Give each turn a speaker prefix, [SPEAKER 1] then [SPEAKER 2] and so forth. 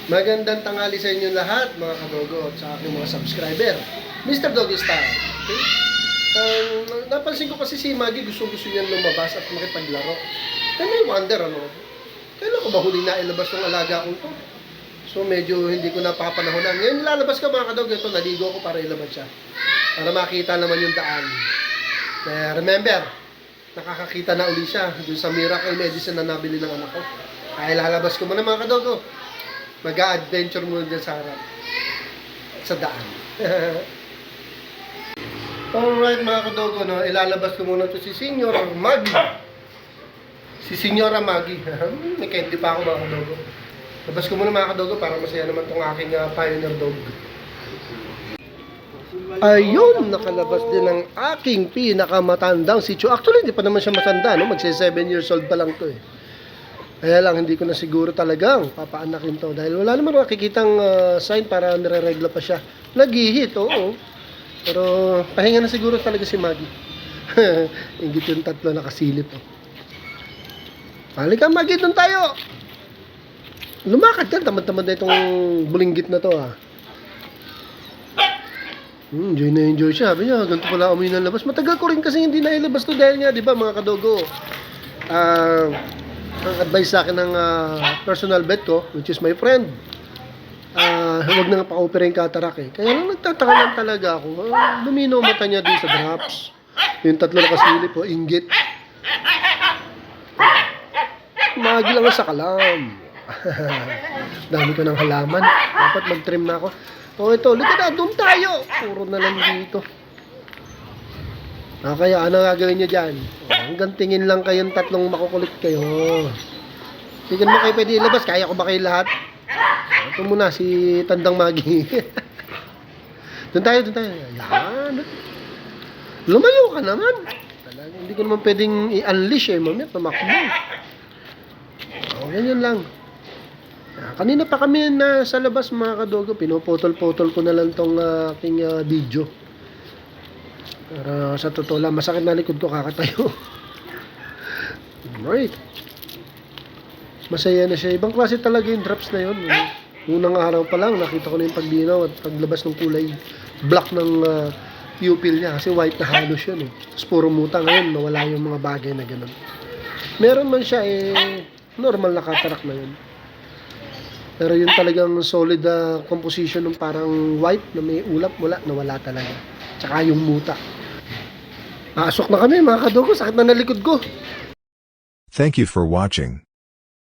[SPEAKER 1] Magandang tanghali sa inyo lahat, mga kadogo at sa aking mga subscriber. Mr. Doggy Style. Okay? Napansin ko kasi si Maggie gusto niya lumabas at makipaglaro. Kaya may wonder, kailan ko ba huli na ilabas ng alaga kong to? So medyo hindi ko napapanahonan. Ngayon nilalabas ka mga kadogo, ito naligo ko para ilabas siya. Para makita naman yung daan. Remember, nakakakita na uli siya dun sa Miracle Medicine na nabili ng anak ko. Kaya lalabas ko muna mga kadogo. Mag-a-adventure muna dyan sa harap. Sa daan. Alright mga kadogo, ilalabas ko muna to si Senyor Maggie. Si Senyora Maggie. May candy pa ako mga kadogo. Labas ko muna mga kadogo para masaya naman tong aking pioneer dog. Ayun, nakalabas din ang aking pinakamatandang sitio. Actually, hindi pa naman siya matanda, Magsi 7 years old pa lang to Kaya lang, hindi ko na siguro talagang papaanakin to. Dahil wala naman nakikitang sign para nire-regla pa siya. Nag-hit, oo. Pero pahinga na siguro talaga si Maggie. Ingit yung tatlo nakasilip. Halika Maggie, doon tayo. Lumakad ka, tamad-tamad na itong bulinggit na to enjoy na enjoy siya. Sabi niya, ganito pala uminom ng labas. Matagal ko rin kasi hindi nailabas to dahil nga, di ba mga kadogo, ang advice sa akin ng personal vet ko, which is my friend, huwag na pa-opera yung cataract Kaya lang nagtataka lang talaga ako. Lumino mata niya din sa drops. Yung tatlo na kasilip, inggit. Magi lang sa kalam. Dami ko ng halaman. Dapat mag-trim na ako. Ito, lika na, doon tayo. Puro na lang dito. Kaya ano gagawin nyo dyan? Hanggang tingin lang kayong tatlong makukulit kayo. Hindi naman kayo pwede ilabas. Kaya ko ba kayo lahat? Ito muna, si Tandang Maggie. Doon tayo. Yan. Lumayo ka naman. Talaga, hindi ko naman pwedeng i-unleash mamaya pamakbo. Ganyan lang. Kanina pa kami sa labas mga kadogo. Pinuputol-putol ko na lang tong aking video. Para sa totoo lang, masakit na likod ko kakatayo. Right. Masaya na siya. Ibang klase talaga yung drops na yun. Unang araw pa lang, nakita ko na yung paglinaw at paglabas ng kulay black ng pupil niya. Kasi white na halos yun Tapos puro muta ngayon, nawala yung mga bagay na ganun. Meron man siya normal na cataract na yun. Pero yung talagang solid composition ng parang white na may ulap, nawala talaga. Tsaka yung muta. Asok na kami mga kadogo, sakit na likod ko.
[SPEAKER 2] Thank you for watching.